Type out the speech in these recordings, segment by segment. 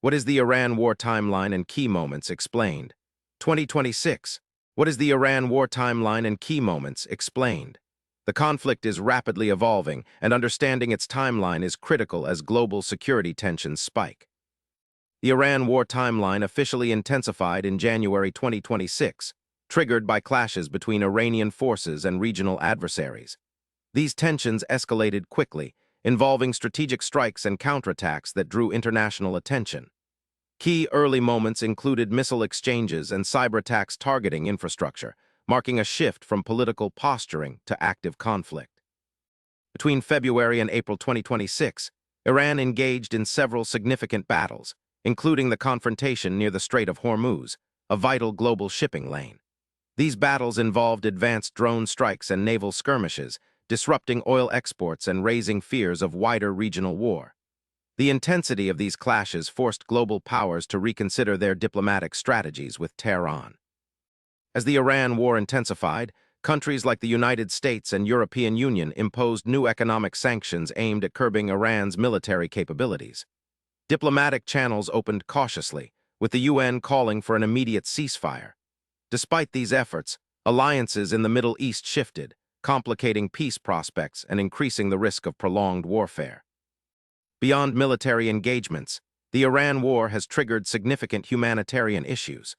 What is the Iran war timeline and key moments explained? 2026. What is the Iran war timeline and key moments explained? The conflict is rapidly evolving, and understanding its timeline is critical as global security tensions spike. The Iran war timeline officially intensified in January 2026, triggered by clashes between Iranian forces and regional adversaries. These tensions escalated quickly, involving strategic strikes and counterattacks that drew international attention. Key early moments included missile exchanges and cyberattacks targeting infrastructure, marking a shift from political posturing to active conflict. Between February and April 2026, Iran engaged in several significant battles, including the confrontation near the Strait of Hormuz, a vital global shipping lane. These battles involved advanced drone strikes and naval skirmishes, disrupting oil exports and raising fears of wider regional war. The intensity of these clashes forced global powers to reconsider their diplomatic strategies with Tehran. As the Iran war intensified, countries like the United States and European Union imposed new economic sanctions aimed at curbing Iran's military capabilities. Diplomatic channels opened cautiously, with the UN calling for an immediate ceasefire. Despite these efforts, alliances in the Middle East shifted, complicating peace prospects and increasing the risk of prolonged warfare. Beyond military engagements, the Iran war has triggered significant humanitarian issues.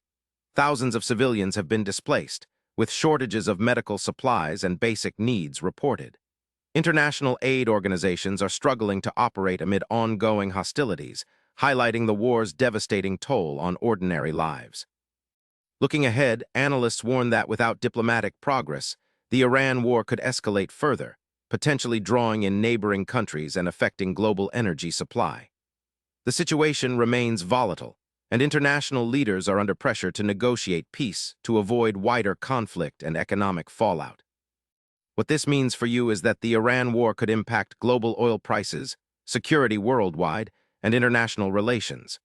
Thousands of civilians have been displaced, with shortages of medical supplies and basic needs reported. International aid organizations are struggling to operate amid ongoing hostilities, highlighting the war's devastating toll on ordinary lives. Looking ahead, analysts warn that without diplomatic progress, the Iran war could escalate further, potentially drawing in neighboring countries and affecting global energy supply. The situation remains volatile, and international leaders are under pressure to negotiate peace to avoid wider conflict and economic fallout. What this means for you is that the Iran war could impact global oil prices, security worldwide, and international relations.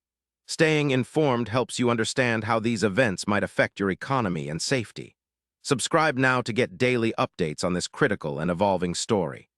Staying informed helps you understand how these events might affect your economy and safety. Subscribe now to get daily updates on this critical and evolving story.